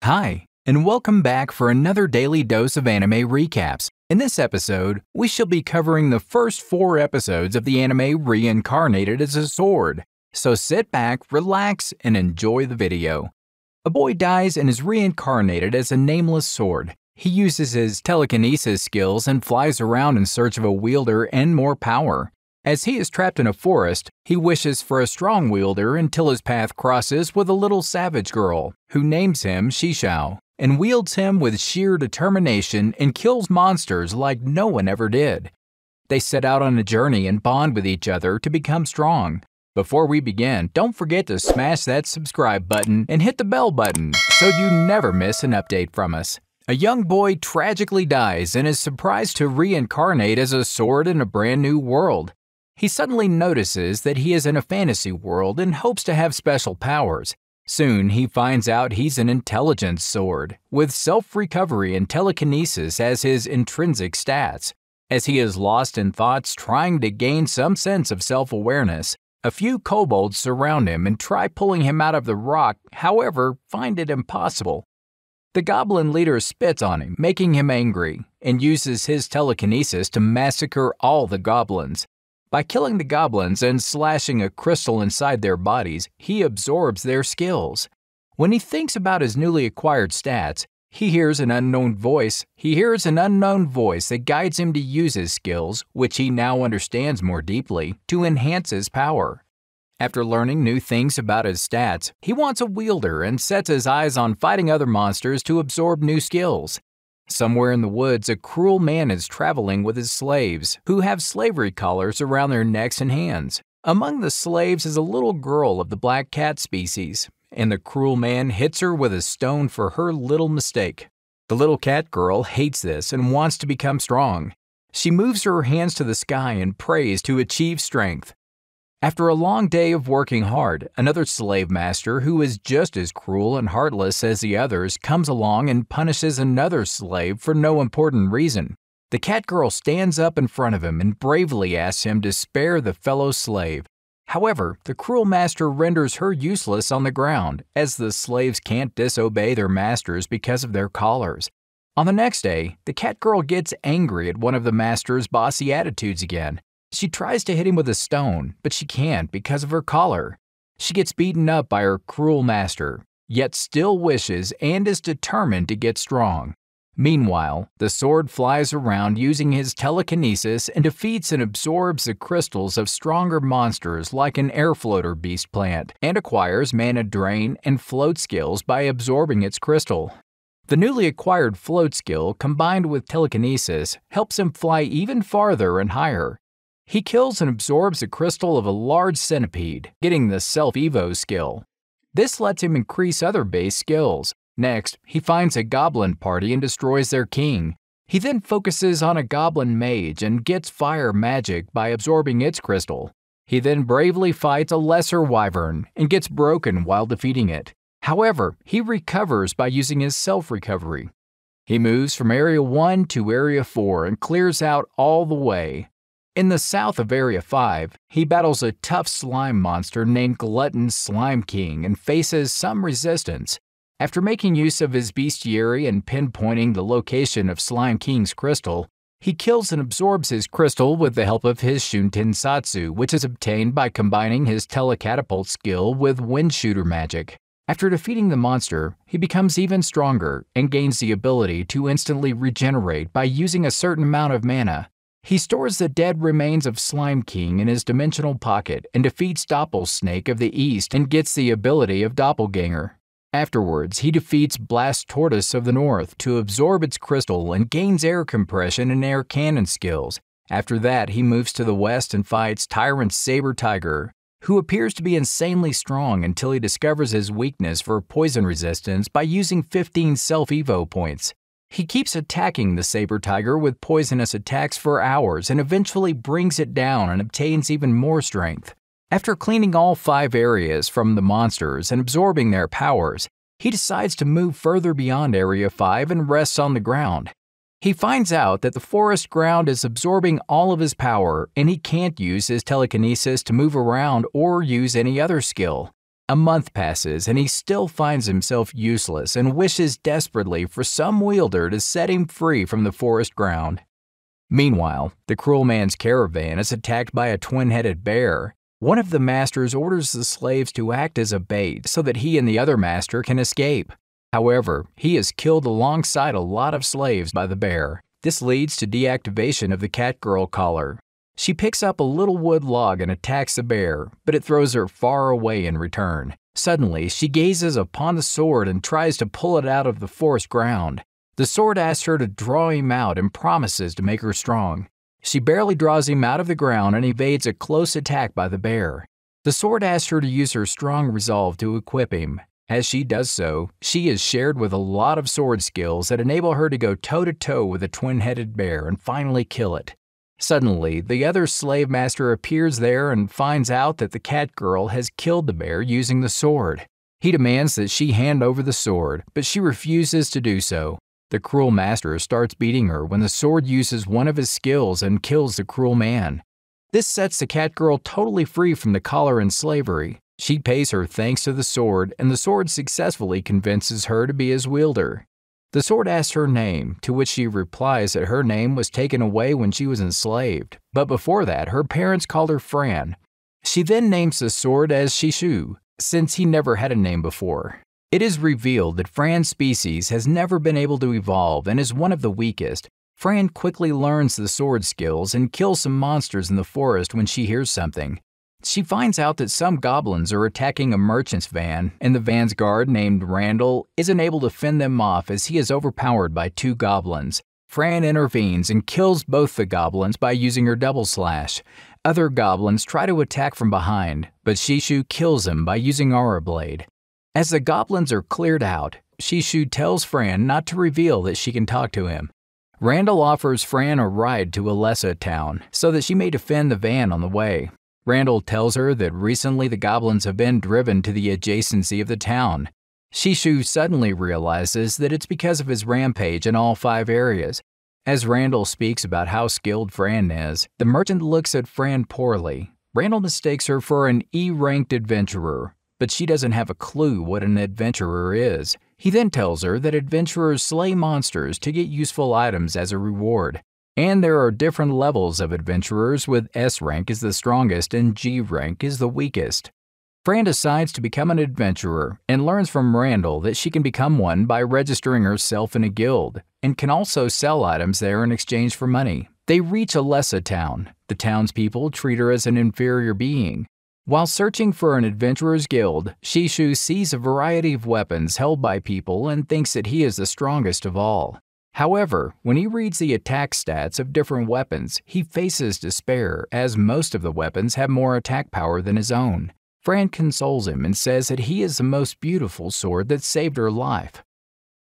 Hi, and welcome back for another daily dose of anime recaps. In this episode, we shall be covering the first 4 episodes of the anime Reincarnated as a Sword. So sit back, relax, and enjoy the video. A boy dies and is reincarnated as a nameless sword. He uses his telekinesis skills and flies around in search of a wielder and more power. As he is trapped in a forest, he wishes for a strong wielder until his path crosses with a little savage girl, who names him Shishao, and wields him with sheer determination and kills monsters like no one ever did. They set out on a journey and bond with each other to become strong. Before we begin, don't forget to smash that subscribe button and hit the bell button so you never miss an update from us. A young boy tragically dies and is surprised to reincarnate as a sword in a brand new world. He suddenly notices that he is in a fantasy world and hopes to have special powers. Soon, he finds out he's an intelligence sword, with self-recovery and telekinesis as his intrinsic stats. As he is lost in thoughts trying to gain some sense of self-awareness, a few kobolds surround him and try pulling him out of the rock, however, find it impossible. The goblin leader spits on him, making him angry, and uses his telekinesis to massacre all the goblins. By killing the goblins and slashing a crystal inside their bodies, he absorbs their skills. When he thinks about his newly acquired stats, he hears an unknown voice that guides him to use his skills, which he now understands more deeply, to enhance his power. After learning new things about his stats, he wants a wielder and sets his eyes on fighting other monsters to absorb new skills. Somewhere in the woods, a cruel man is traveling with his slaves, who have slavery collars around their necks and hands. Among the slaves is a little girl of the black cat species, and the cruel man hits her with a stone for her little mistake. The little cat girl hates this and wants to become strong. She moves her hands to the sky and prays to achieve strength. After a long day of working hard, another slave master who is just as cruel and heartless as the others comes along and punishes another slave for no important reason. The catgirl stands up in front of him and bravely asks him to spare the fellow slave. However, the cruel master renders her useless on the ground, as the slaves can't disobey their masters because of their collars. On the next day, the catgirl gets angry at one of the master's bossy attitudes again. She tries to hit him with a stone, but she can't because of her collar. She gets beaten up by her cruel master, yet still wishes and is determined to get strong. Meanwhile, the sword flies around using his telekinesis and defeats and absorbs the crystals of stronger monsters like an air floater beast plant, and acquires mana drain and float skills by absorbing its crystal. The newly acquired float skill, combined with telekinesis, helps him fly even farther and higher. He kills and absorbs a crystal of a large centipede, getting the Self-Evo skill. This lets him increase other base skills. Next, he finds a goblin party and destroys their king. He then focuses on a goblin mage and gets fire magic by absorbing its crystal. He then bravely fights a lesser wyvern and gets broken while defeating it. However, he recovers by using his self-recovery. He moves from Area 1 to Area 4 and clears out all the way. In the south of Area 5, he battles a tough slime monster named Glutton Slime King and faces some resistance. After making use of his bestiary and pinpointing the location of Slime King's crystal, he kills and absorbs his crystal with the help of his Shuntinsatsu, which is obtained by combining his telecatapult skill with wind shooter magic. After defeating the monster, he becomes even stronger and gains the ability to instantly regenerate by using a certain amount of mana. He stores the dead remains of Slime King in his dimensional pocket and defeats Doppelsnake of the East and gets the ability of Doppelganger. Afterwards, he defeats Blast Tortoise of the North to absorb its crystal and gains air compression and air cannon skills. After that, he moves to the west and fights Tyrant Saber Tiger, who appears to be insanely strong until he discovers his weakness for poison resistance by using 15 Self-Evo points. He keeps attacking the saber tiger with poisonous attacks for hours and eventually brings it down and obtains even more strength. After cleaning all 5 areas from the monsters and absorbing their powers, he decides to move further beyond Area 5 and rests on the ground. He finds out that the forest ground is absorbing all of his power and he can't use his telekinesis to move around or use any other skill. A month passes and he still finds himself useless and wishes desperately for some wielder to set him free from the forest ground. Meanwhile, the cruel man's caravan is attacked by a twin-headed bear. One of the masters orders the slaves to act as a bait so that he and the other master can escape. However, he is killed alongside a lot of slaves by the bear. This leads to deactivation of the catgirl collar. She picks up a little wood log and attacks the bear, but it throws her far away in return. Suddenly, she gazes upon the sword and tries to pull it out of the forest ground. The sword asks her to draw him out and promises to make her strong. She barely draws him out of the ground and evades a close attack by the bear. The sword asks her to use her strong resolve to equip him. As she does so, she is shared with a lot of sword skills that enable her to go toe-to-toe with a twin-headed bear and finally kill it. Suddenly, the other slave master appears there and finds out that the catgirl has killed the bear using the sword. He demands that she hand over the sword, but she refuses to do so. The cruel master starts beating her when the sword uses one of his skills and kills the cruel man. This sets the catgirl totally free from the collar and slavery. She pays her thanks to the sword, and the sword successfully convinces her to be his wielder. The sword asks her name, to which she replies that her name was taken away when she was enslaved, but before that her parents called her Fran. She then names the sword as Shishu, since he never had a name before. It is revealed that Fran's species has never been able to evolve and is one of the weakest. Fran quickly learns the sword skills and kills some monsters in the forest when she hears something. She finds out that some goblins are attacking a merchant's van, and the van's guard named Randall isn't able to fend them off as he is overpowered by two goblins. Fran intervenes and kills both the goblins by using her double slash. Other goblins try to attack from behind, but Shishu kills them by using Aura Blade. As the goblins are cleared out, Shishu tells Fran not to reveal that she can talk to him. Randall offers Fran a ride to Alessa town so that she may defend the van on the way. Randall tells her that recently the goblins have been driven to the adjacency of the town. Shishu suddenly realizes that it's because of his rampage in all 5 areas. As Randall speaks about how skilled Fran is, the merchant looks at Fran poorly. Randall mistakes her for an E-ranked adventurer, but she doesn't have a clue what an adventurer is. He then tells her that adventurers slay monsters to get useful items as a reward. And there are different levels of adventurers, with S rank is the strongest and G rank is the weakest. Fran decides to become an adventurer and learns from Randall that she can become one by registering herself in a guild, and can also sell items there in exchange for money. They reach Alessa town. The townspeople treat her as an inferior being. While searching for an adventurer's guild, Shishu sees a variety of weapons held by people and thinks that he is the strongest of all. However, when he reads the attack stats of different weapons, he faces despair as most of the weapons have more attack power than his own. Fran consoles him and says that he is the most beautiful sword that saved her life.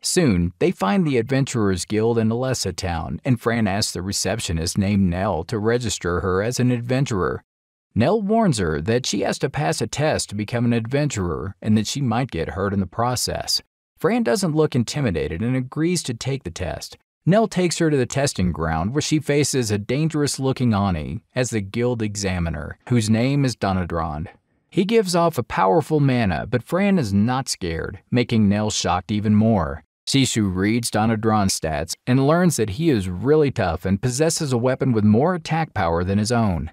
Soon, they find the Adventurers Guild in Alessa town, and Fran asks the receptionist named Nell to register her as an adventurer. Nell warns her that she has to pass a test to become an adventurer and that she might get hurt in the process. Fran doesn't look intimidated and agrees to take the test. Nell takes her to the testing ground where she faces a dangerous-looking Ani as the guild examiner, whose name is Donadrand. He gives off a powerful mana, but Fran is not scared, making Nell shocked even more. Shishu reads Donadrand's stats and learns that he is really tough and possesses a weapon with more attack power than his own.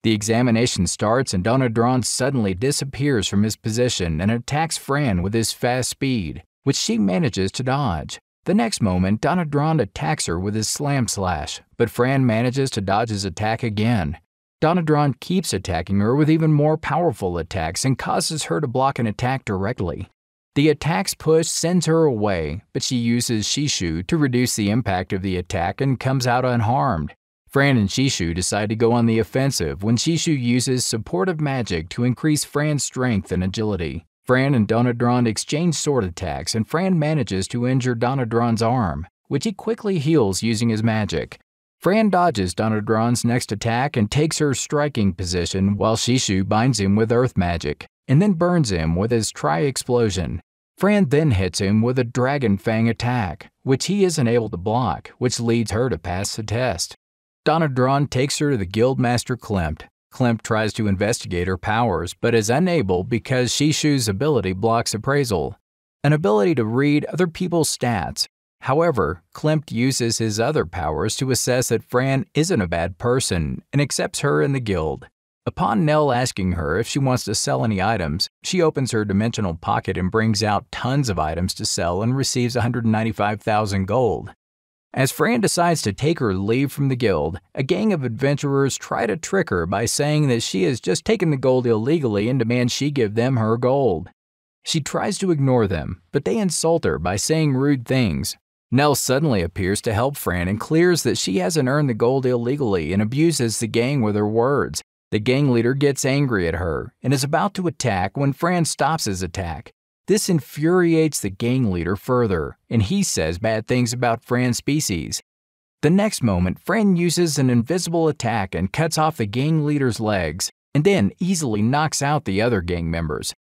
The examination starts and Donadrand suddenly disappears from his position and attacks Fran with his fast speed, which she manages to dodge. The next moment, Donadrand attacks her with his slam slash, but Fran manages to dodge his attack again. Donadrand keeps attacking her with even more powerful attacks and causes her to block an attack directly. The attack's push sends her away, but she uses Shishu to reduce the impact of the attack and comes out unharmed. Fran and Shishu decide to go on the offensive when Shishu uses supportive magic to increase Fran's strength and agility. Fran and Donadrand exchange sword attacks, and Fran manages to injure Donadrand's arm, which he quickly heals using his magic. Fran dodges Donadrand's next attack and takes her striking position while Shishu binds him with earth magic, and then burns him with his tri-explosion. Fran then hits him with a Dragon Fang attack, which he isn't able to block, which leads her to pass the test. Donadrand takes her to the Guildmaster Klimt. Klimt tries to investigate her powers, but is unable because Shishu's ability blocks appraisal, an ability to read other people's stats. However, Klimt uses his other powers to assess that Fran isn't a bad person and accepts her in the guild. Upon Nell asking her if she wants to sell any items, she opens her dimensional pocket and brings out tons of items to sell and receives 195,000 gold. As Fran decides to take her leave from the guild, a gang of adventurers try to trick her by saying that she has just taken the gold illegally and demands she give them her gold. She tries to ignore them, but they insult her by saying rude things. Nell suddenly appears to help Fran and clears that she hasn't earned the gold illegally and abuses the gang with her words. The gang leader gets angry at her and is about to attack when Fran stops his attack. This infuriates the gang leader further, and he says bad things about Fran's species. The next moment, Fran uses an invisible attack and cuts off the gang leader's legs, and then easily knocks out the other gang members.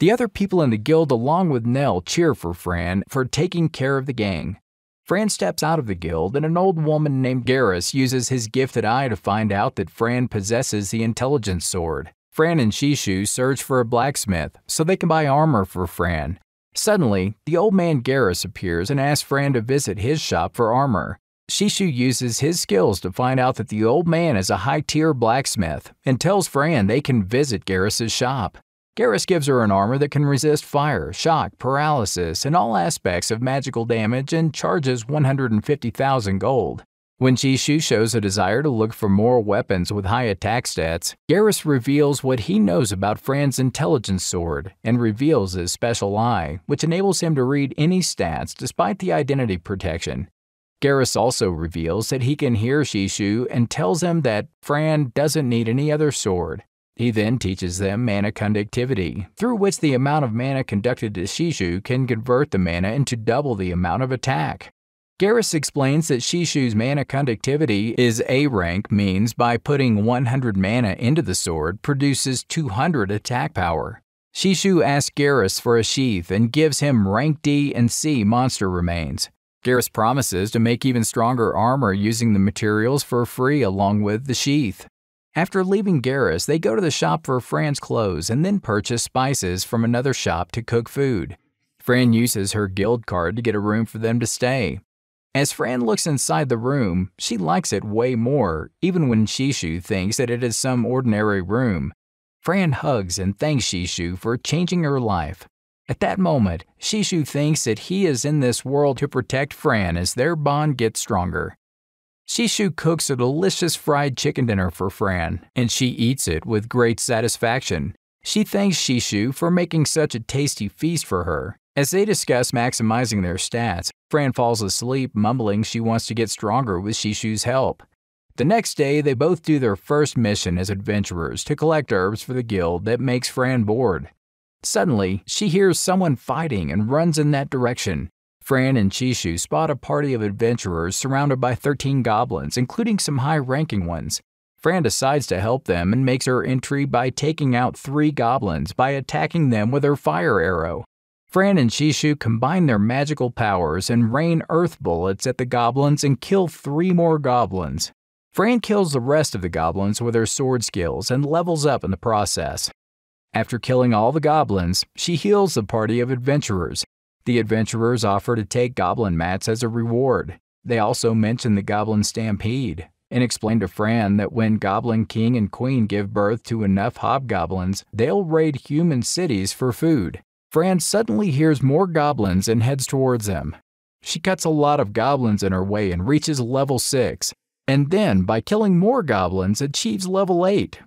The other people in the guild along with Nell cheer for Fran for taking care of the gang. Fran steps out of the guild, and an old woman named Garrus uses his gifted eye to find out that Fran possesses the intelligence sword. Fran and Shishu search for a blacksmith so they can buy armor for Fran. Suddenly, the old man Garrus appears and asks Fran to visit his shop for armor. Shishu uses his skills to find out that the old man is a high-tier blacksmith and tells Fran they can visit Garrus's shop. Garrus gives her an armor that can resist fire, shock, paralysis, and all aspects of magical damage and charges 150,000 gold. When Shishu shows a desire to look for more weapons with high attack stats, Garrus reveals what he knows about Fran's intelligence sword and reveals his special eye, which enables him to read any stats despite the identity protection. Garrus also reveals that he can hear Shishu and tells him that Fran doesn't need any other sword. He then teaches them mana conductivity, through which the amount of mana conducted to Shishu can convert the mana into double the amount of attack. Garrus explains that Shishu's mana conductivity is A rank means by putting 100 mana into the sword produces 200 attack power. Shishu asks Garrus for a sheath and gives him rank D and C monster remains. Garrus promises to make even stronger armor using the materials for free along with the sheath. After leaving Garrus, they go to the shop for Fran's clothes and then purchase spices from another shop to cook food. Fran uses her guild card to get a room for them to stay. As Fran looks inside the room, she likes it way more, even when Shishu thinks that it is some ordinary room. Fran hugs and thanks Shishu for changing her life. At that moment, Shishu thinks that he is in this world to protect Fran as their bond gets stronger. Shishu cooks a delicious fried chicken dinner for Fran, and she eats it with great satisfaction. She thanks Shishu for making such a tasty feast for her. As they discuss maximizing their stats, Fran falls asleep, mumbling she wants to get stronger with Shishu's help. The next day, they both do their first mission as adventurers to collect herbs for the guild that makes Fran bored. Suddenly, she hears someone fighting and runs in that direction. Fran and Shishu spot a party of adventurers surrounded by 13 goblins, including some high-ranking ones. Fran decides to help them and makes her entry by taking out 3 goblins by attacking them with her fire arrow. Fran and Shishu combine their magical powers and rain earth bullets at the goblins and kill 3 more goblins. Fran kills the rest of the goblins with her sword skills and levels up in the process. After killing all the goblins, she heals the party of adventurers. The adventurers offer to take goblin mats as a reward. They also mention the goblin stampede and explain to Fran that when Goblin King and Queen give birth to enough hobgoblins, they'll raid human cities for food. Fran suddenly hears more goblins and heads towards them. She cuts a lot of goblins in her way and reaches level 6, and then, by killing more goblins, achieves level 8.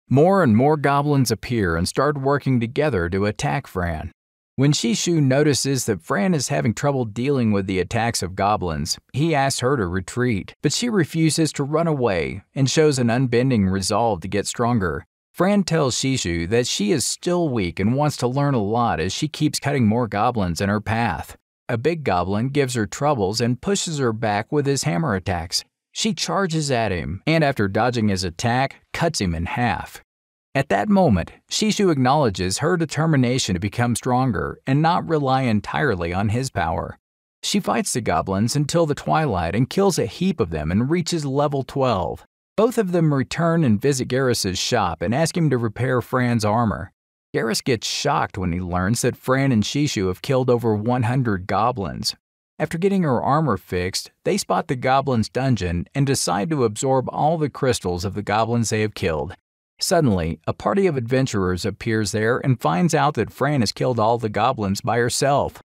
More and more goblins appear and start working together to attack Fran. When Shishu notices that Fran is having trouble dealing with the attacks of goblins, he asks her to retreat, but she refuses to run away and shows an unbending resolve to get stronger. Fran tells Shishu that she is still weak and wants to learn a lot as she keeps cutting more goblins in her path. A big goblin gives her troubles and pushes her back with his hammer attacks. She charges at him, and after dodging his attack, cuts him in half. At that moment, Shishu acknowledges her determination to become stronger and not rely entirely on his power. She fights the goblins until the twilight and kills a heap of them and reaches level 12. Both of them return and visit Garrus's shop and ask him to repair Fran's armor. Garrus gets shocked when he learns that Fran and Shishu have killed over 100 goblins. After getting her armor fixed, they spot the goblins' dungeon and decide to absorb all the crystals of the goblins they have killed. Suddenly, a party of adventurers appears there and finds out that Fran has killed all the goblins by herself.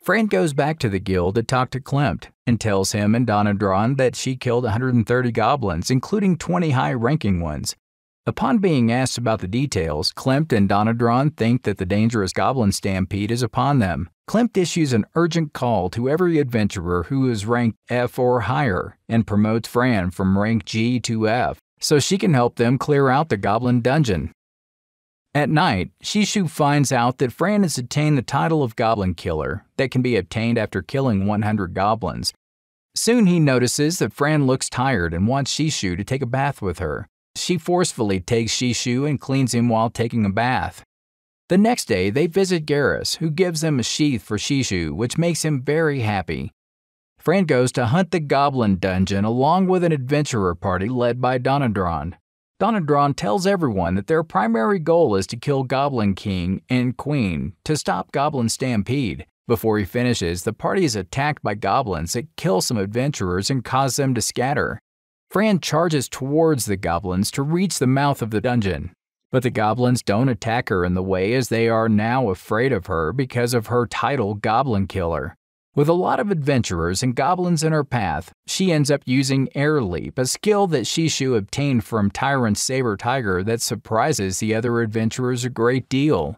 Fran goes back to the guild to talk to Klimt and tells him and Donadron that she killed 130 goblins, including 20 high-ranking ones. Upon being asked about the details, Klimt and Donadron think that the dangerous goblin stampede is upon them. Klimt issues an urgent call to every adventurer who is ranked F or higher and promotes Fran from rank G to F, so she can help them clear out the goblin dungeon. At night, Shishu finds out that Fran has attained the title of Goblin Killer that can be obtained after killing 100 goblins. Soon he notices that Fran looks tired and wants Shishu to take a bath with her. She forcefully takes Shishu and cleans him while taking a bath. The next day, they visit Garrus, who gives them a sheath for Shishu, which makes him very happy. Fran goes to hunt the Goblin Dungeon along with an adventurer party led by Donadron. Donadron tells everyone that their primary goal is to kill Goblin King and Queen to stop Goblin Stampede. Before he finishes, the party is attacked by goblins that kill some adventurers and cause them to scatter. Fran charges towards the goblins to reach the mouth of the dungeon. But the goblins don't attack her in the way as they are now afraid of her because of her title Goblin Killer. With a lot of adventurers and goblins in her path, she ends up using Air Leap, a skill that Shishu obtained from Tyrant Saber Tiger that surprises the other adventurers a great deal.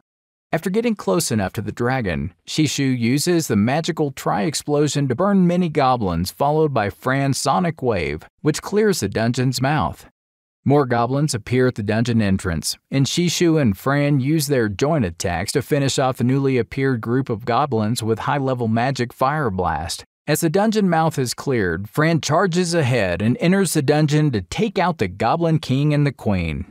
After getting close enough to the dragon, Shishu uses the magical Tri-Explosion to burn many goblins, followed by Fran's Sonic Wave, which clears the dungeon's mouth. More goblins appear at the dungeon entrance, and Shishu and Fran use their joint attacks to finish off the newly appeared group of goblins with high-level magic Fire Blast. As the dungeon mouth is cleared, Fran charges ahead and enters the dungeon to take out the Goblin King and the Queen.